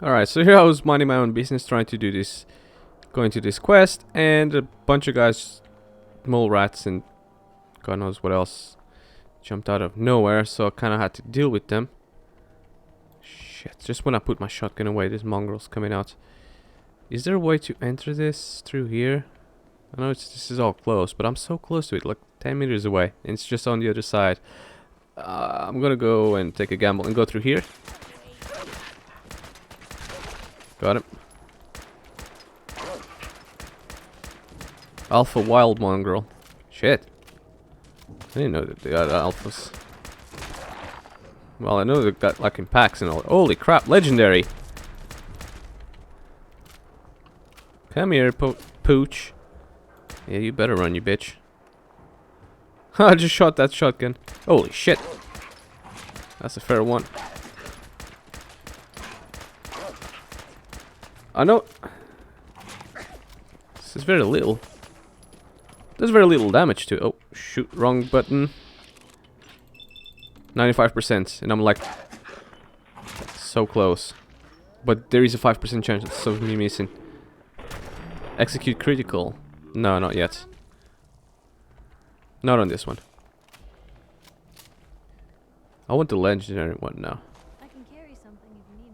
Alright, so here I was minding my own business, trying to do this, going to this quest, and a bunch of guys, mole rats and God knows what else, jumped out of nowhere, so I kind of had to deal with them. Shit, just when I put my shotgun away, this mongrel's coming out. Is there a way to enter this through here? I know this is all close, but I'm so close to it, like 10 meters away, and it's just on the other side. I'm gonna go and take a gamble and go through here. Got him. Alpha wild mongrel. Shit. I didn't know that they got alphas. Well, I know they got like in packs and all. Holy crap, legendary. Come here, pooch. Yeah, you better run, you bitch. I just shot that shotgun. Holy shit. That's a fair one. I know. This is very little. There's very little damage to it. Oh, shoot, wrong button. 95%, and I'm like so close. But there is a 5% chance of me missing. Execute critical. No, not yet. Not on this one. I want the legendary one now. I can carry something if you need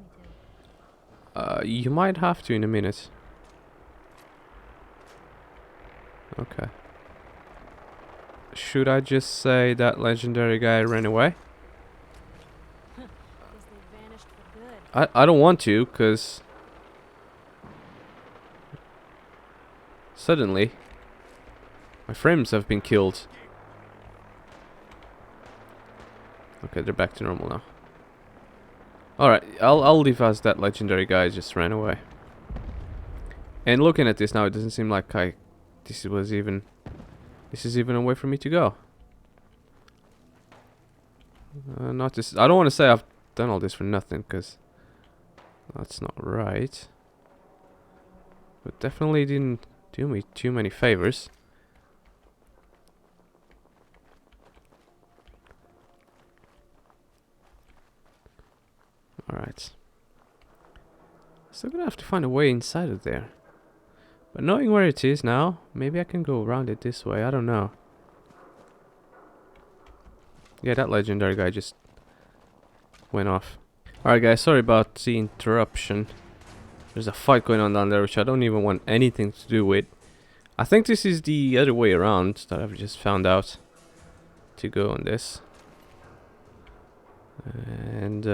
me to. You might have to in a minute. Okay. Should I just say that legendary guy ran away? Guess they vanished for good. I don't want to, because suddenly my frames have been killed. Okay, they're back to normal now. Alright, I'll leave as that legendary guy just ran away. And looking at this now, it doesn't seem like this is even a way for me to go. Not this. I don't want to say I've done all this for nothing, because that's not right. But definitely didn't do me too many favors. Alright. Still gonna have to find a way inside of there. But knowing where it is now, maybe I can go around it this way. I don't know. Yeah, that legendary guy just went off. Alright guys, sorry about the interruption. There's a fight going on down there which I don't even want anything to do with. I think this is the other way around that I've just found out to go on this. And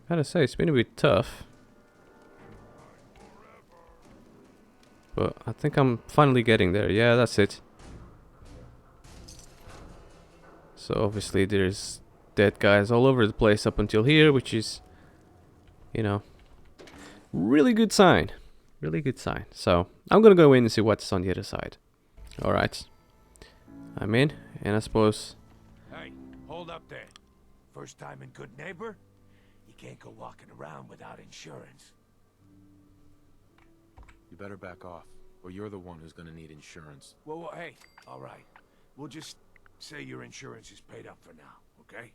gotta say, it's been a bit tough. But I think I'm finally getting there. Yeah, that's it. So obviously there's dead guys all over the place up until here, which is, you know, really good sign. Really good sign. So I'm gonna go in and see what's on the other side. Alright. I'm in, and I suppose... Hey, hold up there. First time in Good Neighbor? You can't go walking around without insurance. You better back off, or you're the one who's gonna need insurance. Well, hey, all right. We'll just say your insurance is paid up for now, okay?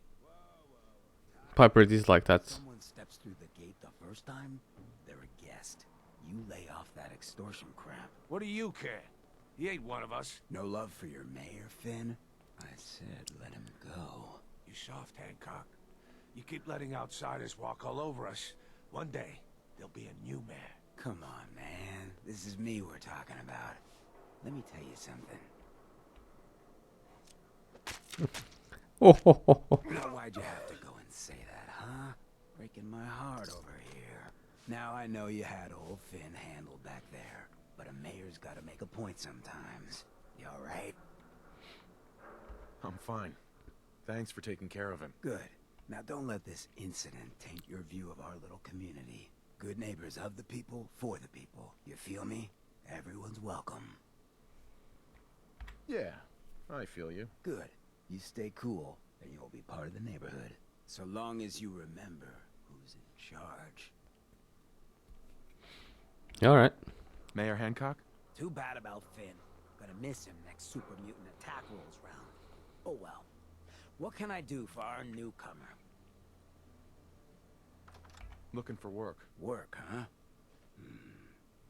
Piper is like that. Someone steps through the gate the first time, they're a guest. You lay off that extortion crap. What do you care? He ain't one of us. No love for your mayor, Finn? I said let him go. You soft, Hancock. You keep letting outsiders walk all over us. One day, there'll be a new mayor. Come on, man. This is me we're talking about. Let me tell you something. Now, why'd you have to go and say that, huh? Breaking my heart over here. Now I know you had old Finn handled back there, but a mayor's gotta make a point sometimes. You alright? I'm fine. Thanks for taking care of him. Good. Now don't let this incident taint your view of our little community. Good neighbors of the people, for the people. You feel me? Everyone's welcome. Yeah, I feel you. Good. You stay cool, and you'll be part of the neighborhood. So long as you remember who's in charge. Alright. Mayor Hancock? Too bad about Finn. Gonna miss him next super mutant attack rolls round. Oh well. What can I do for our newcomer? Looking for work. Work, huh?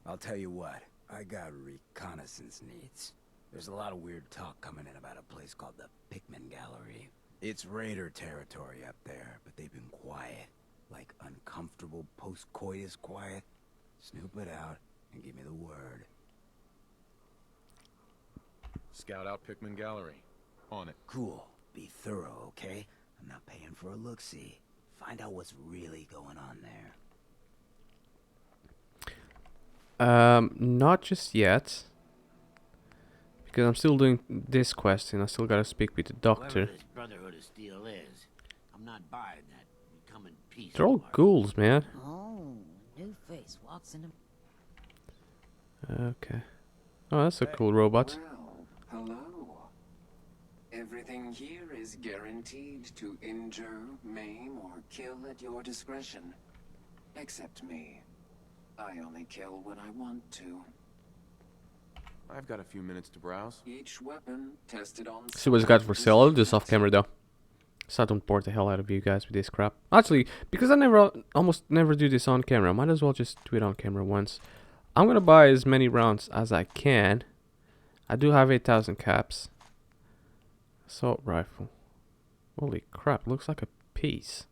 I'll tell you what. I got reconnaissance needs. There's a lot of weird talk coming in about a place called the Pikmin Gallery. It's raider territory up there, but they've been quiet. Like uncomfortable post-coitus quiet. Snoop it out and give me the word. Scout out Pikmin Gallery. On it. Cool. Be thorough, okay? I'm not paying for a look-see. Find out what's really going on there. Not just yet. Because I'm still doing this quest and I still gotta speak with the doctor. Whoever this Brotherhood of Steel is, I'm not buying that. We come in peace. They're all ghouls, man. Oh, new face walks into. Okay. Oh, that's a cool robot. Well, hello. Everything here is guaranteed to injure, maim, or kill at your discretion. Except me. I only kill when I want to. I've got a few minutes to browse. Each weapon tested on. See what it's got for sale. I'll do this off camera though. So I don't bore the hell out of you guys with this crap. Actually, because I almost never do this on camera, might as well just do it on camera once. I'm gonna buy as many rounds as I can. I do have 8,000 caps. Assault rifle. Holy crap, looks like a piece.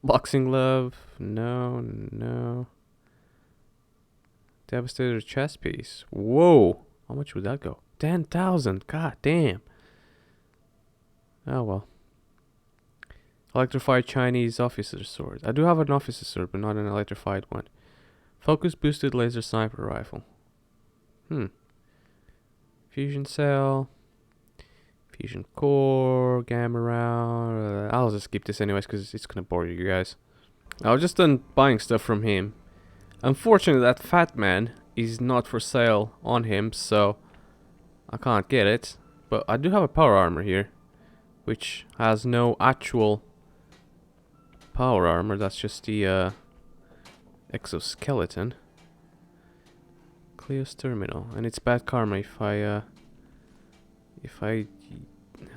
Boxing glove. No, no. Devastator chest piece. Whoa. How much would that go? 10,000. God damn. Oh well. Electrified Chinese officer sword. I do have an officer sword, but not an electrified one. Focus boosted laser sniper rifle. Fusion cell. Fusion core. Gamma round. I'll just skip this anyways because it's gonna bore you guys. I was just done buying stuff from him. Unfortunately, that fat man is not for sale on him, so I can't get it. But I do have a power armor here, which has no actual power armor. That's just the exoskeleton. Cleo's terminal, and it's bad karma if I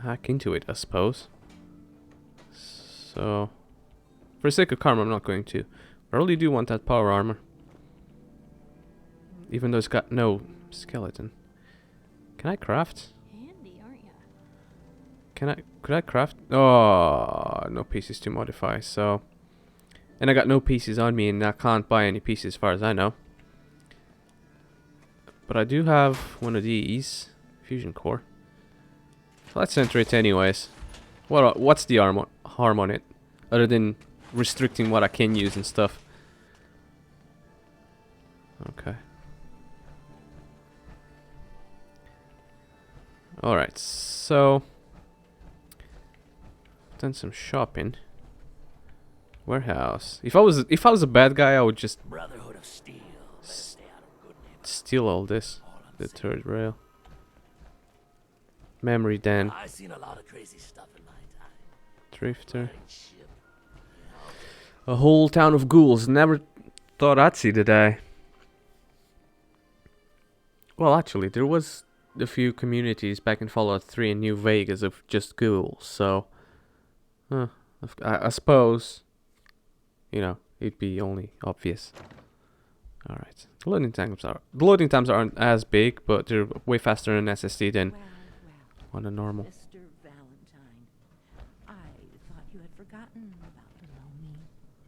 hack into it, I suppose. So, for the sake of karma, I'm not going to. I really do want that power armor. Even though it's got no skeleton. Can I craft? Handy, aren't ya? Could I craft? Oh, no pieces to modify, so. And I got no pieces on me and I can't buy any pieces as far as I know. But I do have one of these. Fusion core. So let's enter it anyways. What's the harm on it? Other than restricting what I can use and stuff. Okay. Alright, so done some shopping. Warehouse. If I was a bad guy, I would just Brotherhood of Steel. Better stay out of good neighborhoods. steal all this. All I'm The saying. third rail. Memory den. I've seen a lot of crazy stuff in my time. Drifter. Flying ship. A whole town of ghouls. Never thought I'd see the day. Well, actually, there was a few communities back in Fallout 3 in New Vegas of just ghouls, so I suppose, you know, it'd be only obvious. Alright. The loading times aren't as big, but they're way faster on SSD than Well, on a normal. Mr. Valentine, I thought you had forgotten about little me.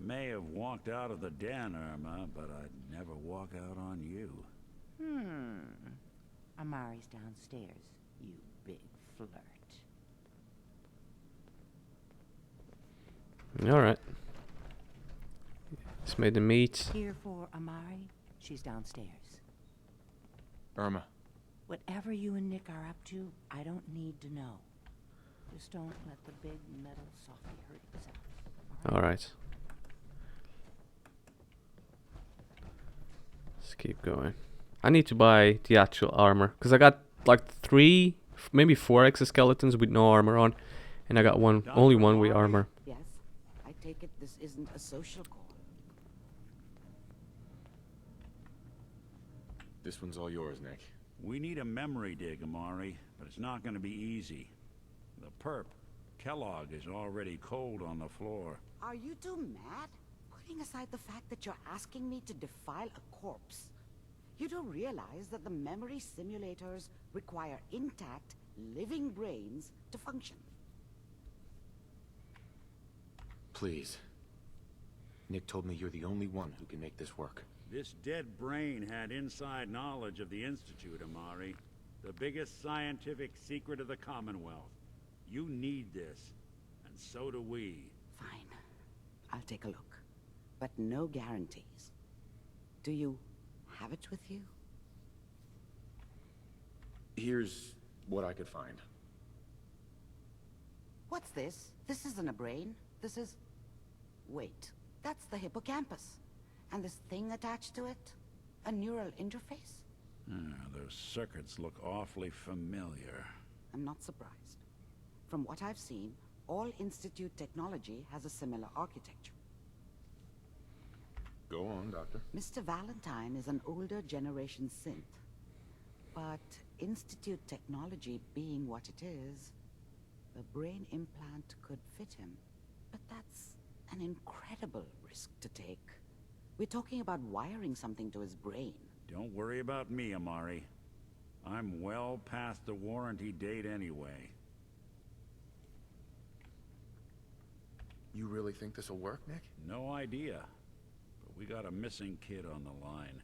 May have walked out of the den, Irma, but I'd never walk out on you. Amari's downstairs, you big flirt. Alright. Just made the meat. Here for Amari, she's downstairs. Irma. Whatever you and Nick are up to, I don't need to know. Just don't let the big metal softy hurt himself. All right? Alright. Let's keep going. I need to buy the actual armor, because I got like 3, maybe 4 exoskeletons with no armor on, and I got only one with armor. Yes, I take it this isn't a social call. This one's all yours, Nick. We need a memory dig, Amari, but it's not going to be easy. The perp, Kellogg, is already cold on the floor. Are you two mad? putting aside the fact that you're asking me to defile a corpse, you do realize that the memory simulators require intact, living brains to function. Please. Nick told me you're the only one who can make this work. This dead brain had inside knowledge of the Institute, Amari. The biggest scientific secret of the Commonwealth. You need this, and so do we. Fine. I'll take a look. But no guarantees. Do you have it with you? Here's what I could find. What's this? This isn't a brain. This is... Wait. That's the hippocampus. And this thing attached to it? A neural interface? Those circuits look awfully familiar. I'm not surprised. From what I've seen, all Institute technology has a similar architecture. Go on, Doctor. Mr. Valentine is an older generation synth. But Institute technology being what it is, a brain implant could fit him. But that's an incredible risk to take. We're talking about wiring something to his brain. Don't worry about me, Amari. I'm well past the warranty date anyway. You really think this'll work, Nick? No idea. But we got a missing kid on the line.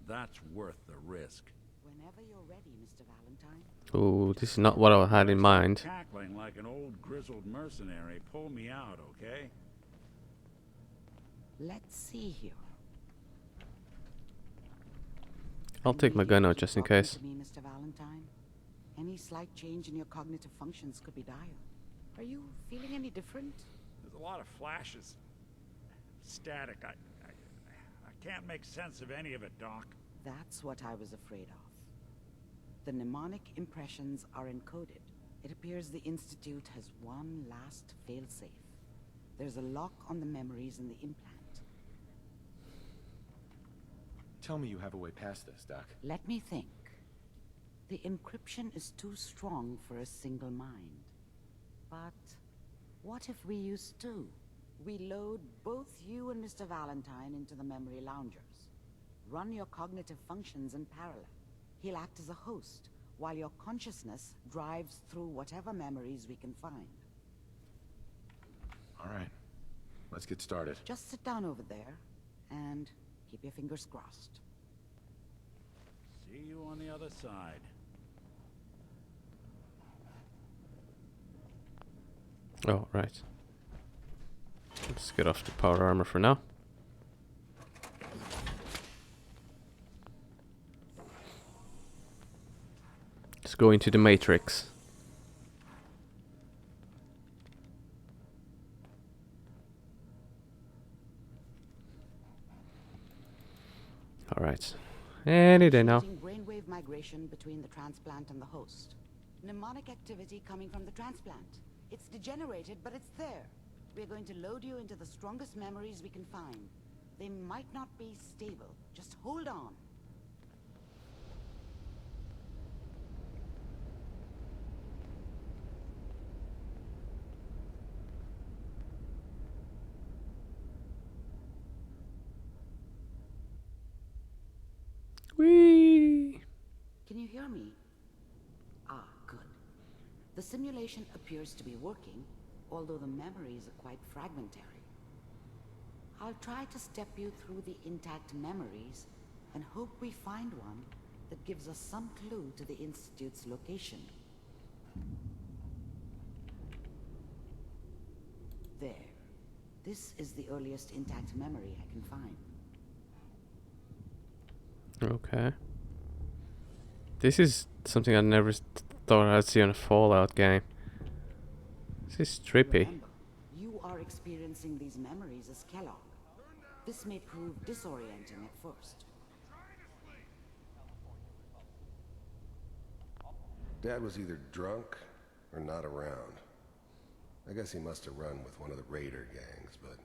That's worth the risk. Whenever you're ready, Mr. Valentine. Oh, this is not what I had in mind. Cackling like an old grizzled mercenary. Pull me out, okay? Let's see here. I'll take my gun out just in case. To me, Mr. Valentine. Any slight change in your cognitive functions could be dire. Are you feeling any different? There's a lot of flashes. Static. I can't make sense of any of it, Doc. That's what I was afraid of. The mnemonic impressions are encoded. It appears the Institute has one last failsafe. There's a lock on the memories in the implant. Tell me you have a way past this, Doc. Let me think. The encryption is too strong for a single mind. But what if we use two? We load both you and Mr. Valentine into the memory loungers. Run your cognitive functions in parallel. He'll act as a host, while your consciousness drives through whatever memories we can find. All right. Let's get started. Just sit down over there, and keep your fingers crossed. See you on the other side. Oh, right. Let's get off the power armor for now. Let's go into the Matrix. Alright. Any day now. Brainwave migration between the transplant and the host. Mnemonic activity coming from the transplant. It's degenerated, but it's there. We're going to load you into the strongest memories we can find. They might not be stable. Just hold on. Whee! Can you hear me? Ah, good. The simulation appears to be working, although the memories are quite fragmentary. I'll try to step you through the intact memories and hope we find one that gives us some clue to the Institute's location. There. This is the earliest intact memory I can find. Okay. This is something I never thought I'd see on a Fallout game. This is trippy. Remember, you are experiencing these memories as Kellogg. This may prove disorienting at first. Dad was either drunk or not around. I guess he must have run with one of the raider gangs, but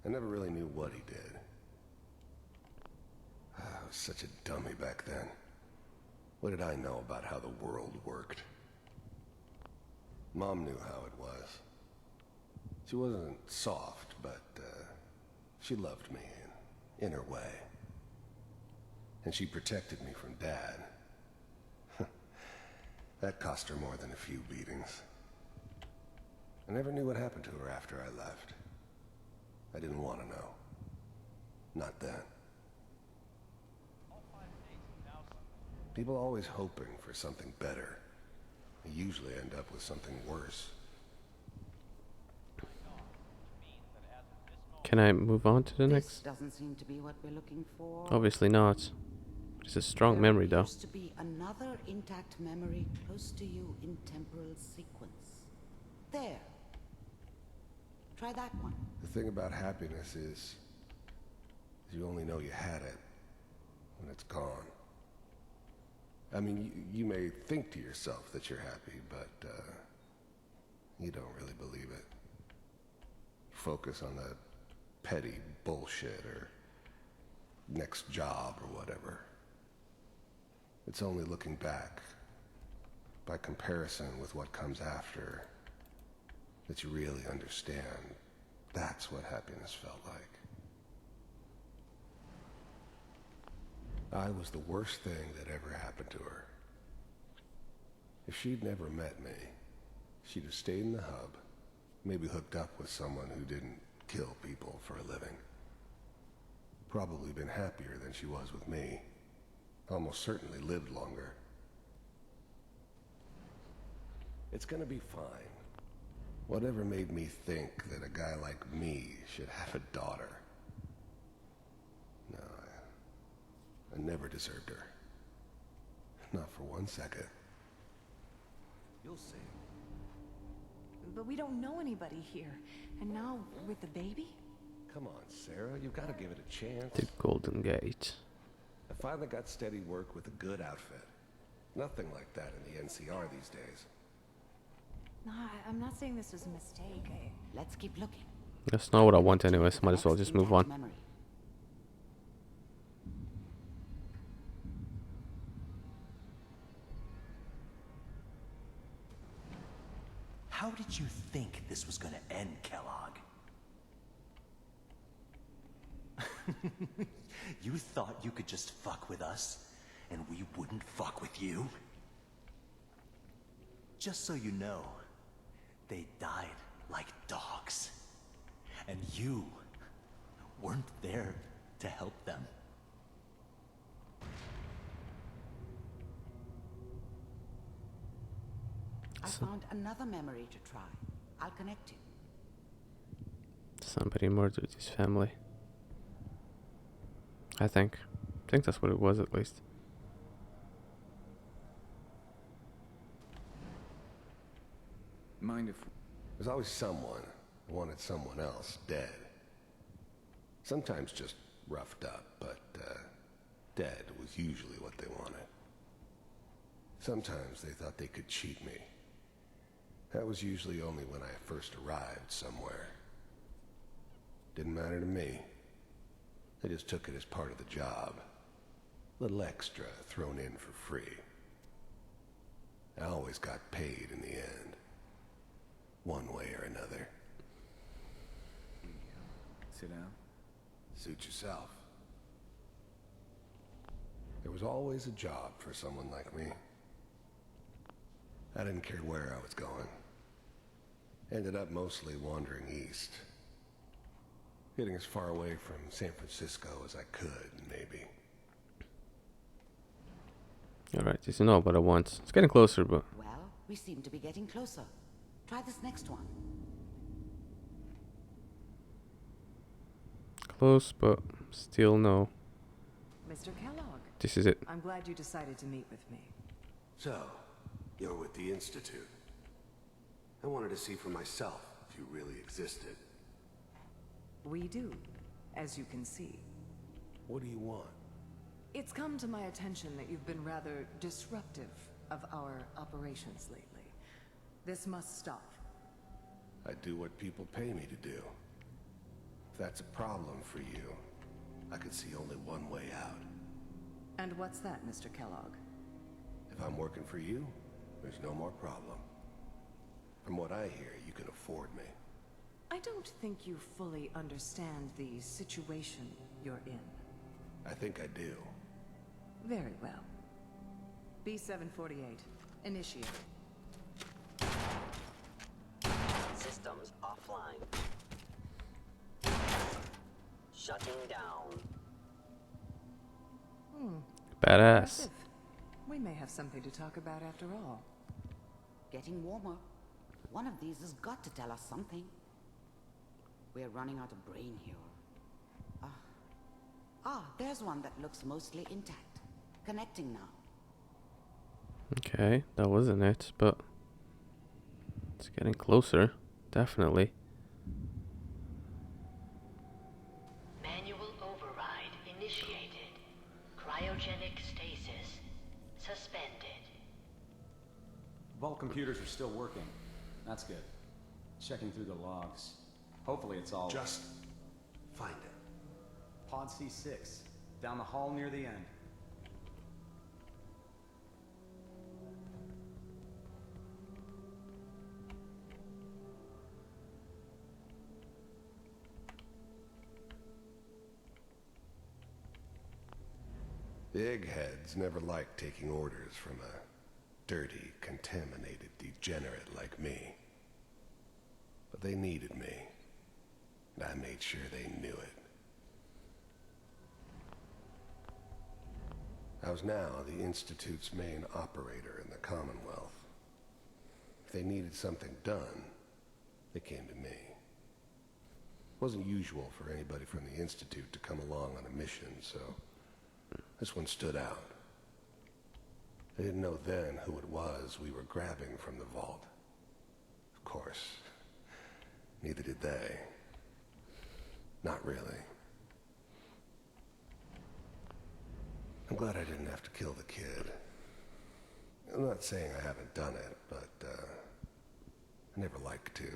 I never really knew what he did. I was such a dummy back then. What did I know about how the world worked? Mom knew how it was. She wasn't soft, but She loved me in her way. And she protected me from Dad. That cost her more than a few beatings. I never knew what happened to her after I left. I didn't want to know. Not then. People always hoping for something better. They usually end up with something worse. Can I move on to the This next? doesn't seem to be what we're looking for. Obviously not. It's a strong There memory though. appears to be another intact memory close to you in temporal sequence. There. Try that one. The thing about happiness is you only know you had it when it's gone. I mean, you may think to yourself that you're happy, but you don't really believe it. Focus on that petty bullshit or next job or whatever. It's only looking back, by comparison with what comes after, that you really understand that's what happiness felt like. I was the worst thing that ever happened to her. If she'd never met me, she'd have stayed in the hub, maybe hooked up with someone who didn't kill people for a living. Probably been happier than she was with me. Almost certainly lived longer. It's gonna be fine. Whatever made me think that a guy like me should have a daughter? No, I never deserved her. Not for 1 second. You'll see. But we don't know anybody here. And now, with the baby? Come on, Sarah, you've got to give it a chance. The Golden Gate. I finally got steady work with a good outfit. Nothing like that in the NCR these days. No, I'm not saying this was a mistake. Let's keep looking. That's not what I want anyways. Might as well just move on. Memory. How did you think this was gonna end, Kellogg? You thought you could just fuck with us, and we wouldn't fuck with you? Just so you know, they died like dogs. And you weren't there to help them. I found another memory to try. I'll connect you. Somebody murdered his family. I think that's what it was at least. Mind if... There's always someone who wanted someone else dead. Sometimes just roughed up, but dead was usually what they wanted. Sometimes they thought they could cheat me. That was usually only when I first arrived somewhere. Didn't matter to me. They just took it as part of the job. Little extra thrown in for free. I always got paid in the end. One way or another. Sit down. Suit yourself. There was always a job for someone like me. I didn't care where I was going. Ended up mostly wandering east. Getting as far away from San Francisco as I could, maybe. Alright, just know what I want. It's getting closer, but... Well, we seem to be getting closer. Try this next one. Close, but still no. Mr. Kellogg. This is it. I'm glad you decided to meet with me. So, you're with the Institute. I wanted to see for myself if you really existed. We do, as you can see. What do you want? It's come to my attention that you've been rather disruptive of our operations lately. This must stop. I do what people pay me to do. If that's a problem for you, I could see only one way out. And what's that, Mr. Kellogg? If I'm working for you, there's no more problem. From what I hear, you can afford me. I don't think you fully understand the situation you're in. I think I do. Very well. B-748, initiate. Systems offline. Shutting down. Badass. Impressive. We may have something to talk about after all. Getting warmer. One of these has got to tell us something. We're running out of brain here. There's one that looks mostly intact. Connecting now. Okay, that wasn't it, but it's getting closer. Definitely. Manual override initiated. Cryogenic stasis suspended. Vault computers are still working. That's good. Checking through the logs. Hopefully it's all... Just find it. Pod C6. Down the hall near the end. The eggheads never liked taking orders from a dirty, contaminated degenerate like me. But they needed me, and I made sure they knew it. I was now the Institute's main operator in the Commonwealth. If they needed something done, they came to me. It wasn't usual for anybody from the Institute to come along on a mission, so this one stood out. They didn't know then who it was we were grabbing from the vault. Of course, neither did they. Not really. I'm glad I didn't have to kill the kid. I'm not saying I haven't done it, but I never liked to.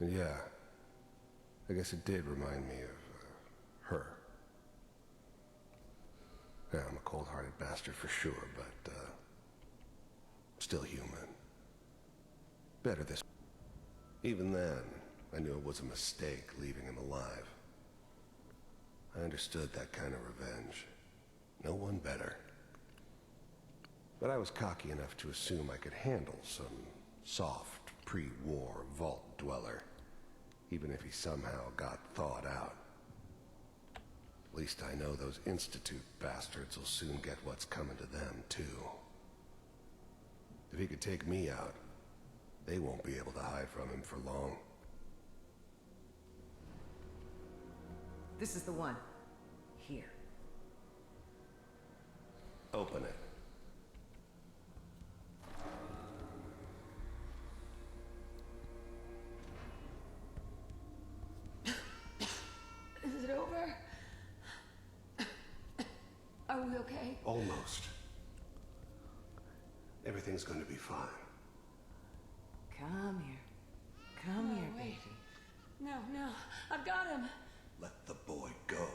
And yeah, I guess it did remind me of her. Yeah, I'm a cold-hearted bastard for sure, but still human. Better this. Even then, I knew it was a mistake leaving him alive. I understood that kind of revenge. No one better. But I was cocky enough to assume I could handle some soft, pre-war vault dweller, even if he somehow got thawed out. At least I know those Institute bastards will soon get what's coming to them, too. If he could take me out, they won't be able to hide from him for long. This is the one. Here. Open it. Is it over? Are we okay? Almost. Everything's going to be fine. Come here. Come here, wait. baby. No, I've got him. Let the boy go.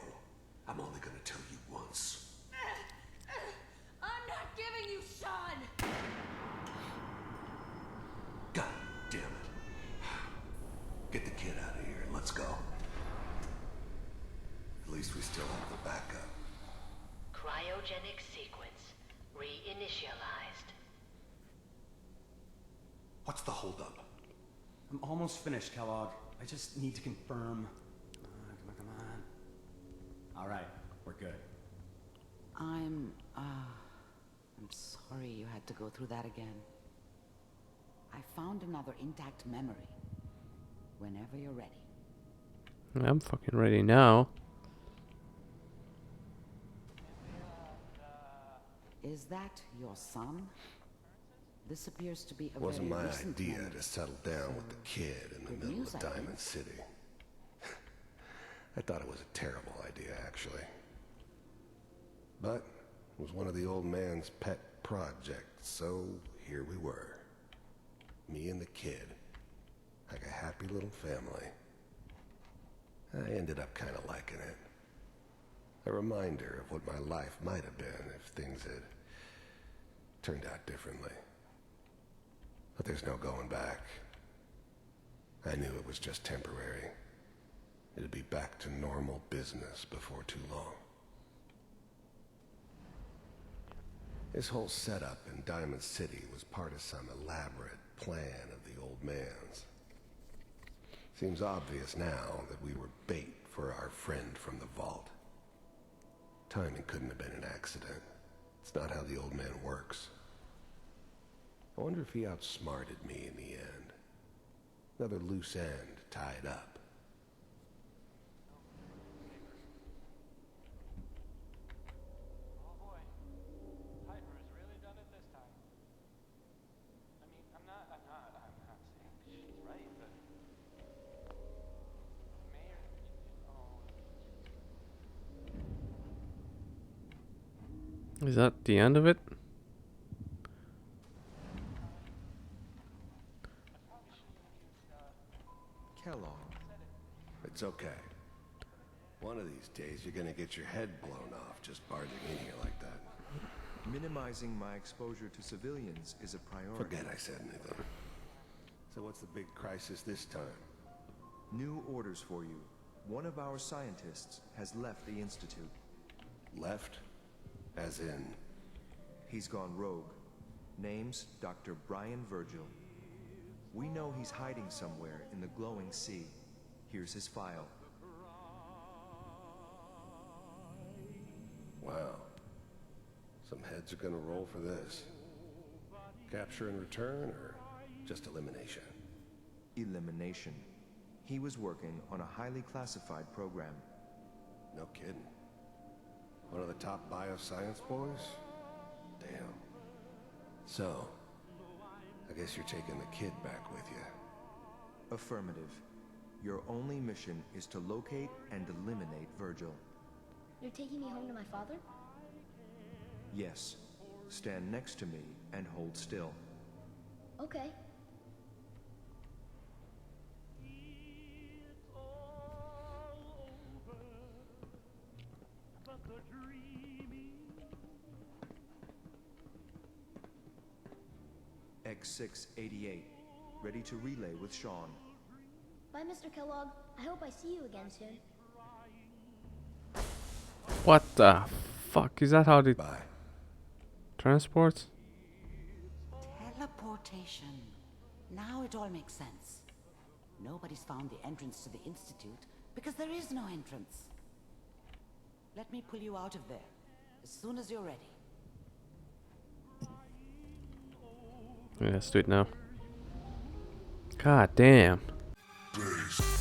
I'm only going to tell you once. I'm not giving you Sean. God damn it. Get the kid out of here and let's go. At least we still have the backup. Cryogenic sequence reinitialized. What's the holdup? I'm almost finished, Kellogg. I just need to confirm. Come on. All right, we're good. I'm sorry you had to go through that again. I found another intact memory. Whenever you're ready. I'm fucking ready now. Is that your son? This appears to be a Wasn't very my recent idea memory. to settle down with the kid in the Good middle news, of I think. Diamond City. I thought it was a terrible idea, actually. But it was one of the old man's pet projects, so here we were. Me and the kid. Like a happy little family. I ended up kind of liking it. A reminder of what my life might have been if things had turned out differently. But there's no going back. I knew it was just temporary. It'd be back to normal business before too long. This whole setup in Diamond City was part of some elaborate plan of the old man's. Seems obvious now that we were bait for our friend from the vault. Timing couldn't have been an accident. It's not how the old man works. I wonder if he outsmarted me in the end. Another loose end tied up. Is that the end of it? Kellogg. It's okay. One of these days you're gonna get your head blown off just barging in here like that. Minimizing my exposure to civilians is a priority. Forget I said anything. So what's the big crisis this time? New orders for you. One of our scientists has left the Institute. Left? As in? He's gone rogue. Name's Dr. Brian Virgil. We know he's hiding somewhere in the glowing sea. Here's his file. Wow. Some heads are gonna roll for this. Capture and return, or just elimination? Elimination. He was working on a highly classified program. No kidding. One of the top bioscience boys? Damn. So, I guess you're taking the kid back with you. Affirmative. Your only mission is to locate and eliminate Virgil. You're taking me home to my father? Yes. Stand next to me and hold still. Okay. X688. Ready to relay with Sean. Bye, Mr. Kellogg. I hope I see you again soon. What the fuck? Is that how they transport? Teleportation. Now it all makes sense. Nobody's found the entrance to the Institute because there is no entrance. Let me pull you out of there as soon as you're ready. Yeah, let's do it now. God damn. Base.